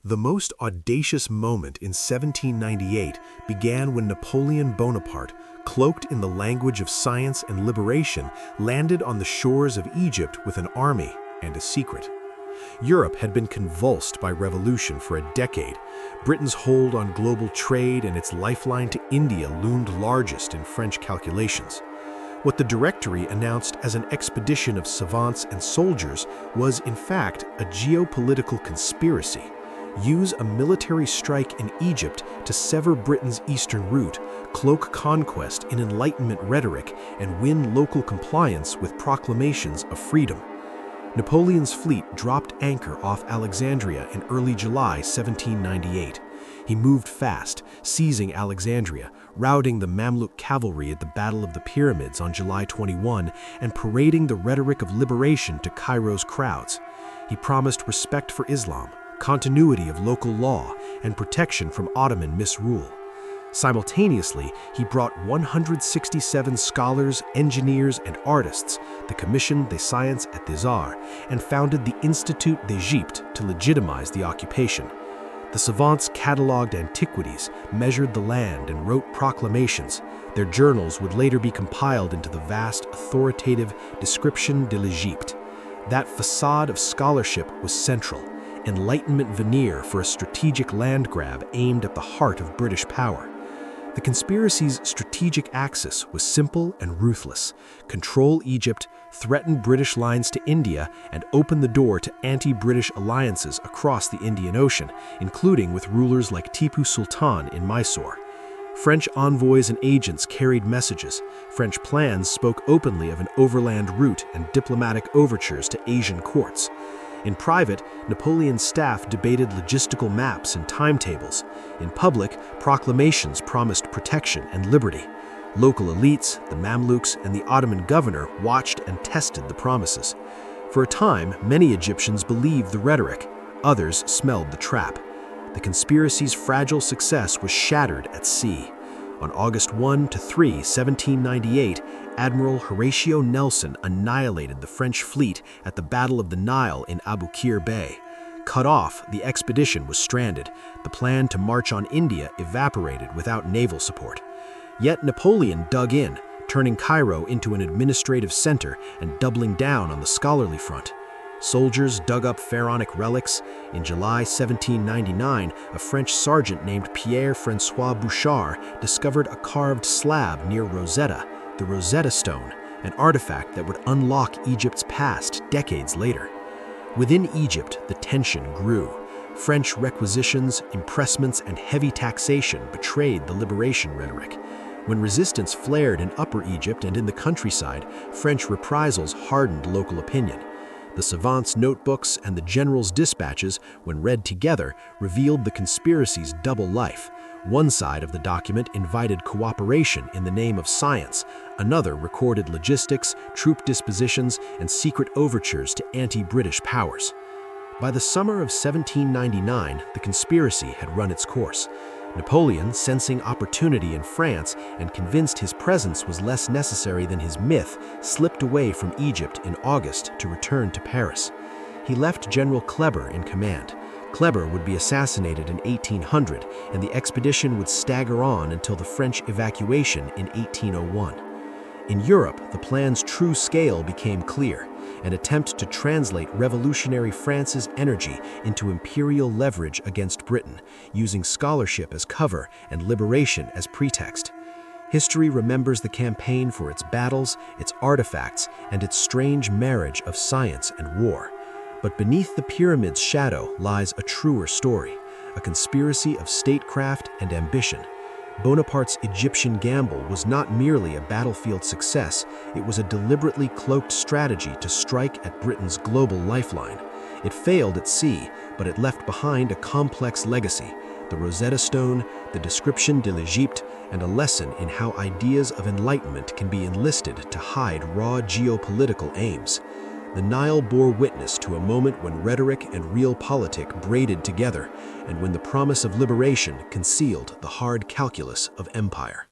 The most audacious moment in 1798 began when Napoleon Bonaparte, cloaked in the language of science and liberation, landed on the shores of Egypt with an army and a secret. Europe had been convulsed by revolution for a decade. Britain's hold on global trade and its lifeline to India loomed largest in French calculations. What the Directory announced as an expedition of savants and soldiers was, in fact, a geopolitical conspiracy. Use a military strike in Egypt to sever Britain's eastern route, cloak conquest in Enlightenment rhetoric, and win local compliance with proclamations of freedom. Napoleon's fleet dropped anchor off Alexandria in early July 1798. He moved fast, seizing Alexandria, routing the Mamluk cavalry at the Battle of the Pyramids on July 21, and parading the rhetoric of liberation to Cairo's crowds. He promised respect for Islam, continuity of local law, and protection from Ottoman misrule. Simultaneously, he brought 167 scholars, engineers, and artists, the Commission des Sciences et des Arts, and founded the Institut d'Égypte to legitimize the occupation. The savants cataloged antiquities, measured the land, and wrote proclamations. Their journals would later be compiled into the vast, authoritative Description de l'Égypte. That façade of scholarship was central, Enlightenment veneer for a strategic land grab aimed at the heart of British power. The conspiracy's strategic axis was simple and ruthless: control Egypt, threaten British lines to India, and open the door to anti-British alliances across the Indian Ocean, including with rulers like Tipu Sultan in Mysore. French envoys and agents carried messages. French plans spoke openly of an overland route and diplomatic overtures to Asian courts. In private, Napoleon's staff debated logistical maps and timetables. In public, proclamations promised protection and liberty. Local elites, the Mamluks, and the Ottoman governor watched and tested the promises. For a time, many Egyptians believed the rhetoric. Others smelled the trap. The conspiracy's fragile success was shattered at sea. On August 1–3, 1798, Admiral Nelson annihilated the French fleet at the Battle of the Nile in Aboukir Bay. Cut off, the expedition was stranded. The plan to march on India evaporated without naval support. Yet Napoleon dug in, turning Cairo into an administrative center and doubling down on the scholarly front. Soldiers dug up pharaonic relics. In July 1799, a French sergeant named Pierre-François Bouchard discovered a carved slab near Rosetta, the Rosetta Stone, an artifact that would unlock Egypt's past decades later. Within Egypt, the tension grew. French requisitions, impressments, and heavy taxation betrayed the liberation rhetoric. When resistance flared in Upper Egypt and in the countryside, French reprisals hardened local opinion. The savants' notebooks and the general's dispatches, when read together, revealed the conspiracy's double life. One side of the document invited cooperation in the name of science. Another recorded logistics, troop dispositions, and secret overtures to anti-British powers. By the summer of 1799, the conspiracy had run its course. Napoleon, sensing opportunity in France and convinced his presence was less necessary than his myth, slipped away from Egypt in August to return to Paris. He left General Kleber in command. Kleber would be assassinated in 1800, and the expedition would stagger on until the French evacuation in 1801. In Europe, the plan's true scale became clear: an attempt to translate revolutionary France's energy into imperial leverage against Britain, using scholarship as cover and liberation as pretext. History remembers the campaign for its battles, its artifacts, and its strange marriage of science and war. But beneath the pyramid's shadow lies a truer story, a conspiracy of statecraft and ambition. Bonaparte's Egyptian gamble was not merely a battlefield success, it was a deliberately cloaked strategy to strike at Britain's global lifeline. It failed at sea, but it left behind a complex legacy: the Rosetta Stone, the Description de l'Égypte, and a lesson in how ideas of enlightenment can be enlisted to hide raw geopolitical aims. The Nile bore witness to a moment when rhetoric and realpolitik braided together, and when the promise of liberation concealed the hard calculus of empire.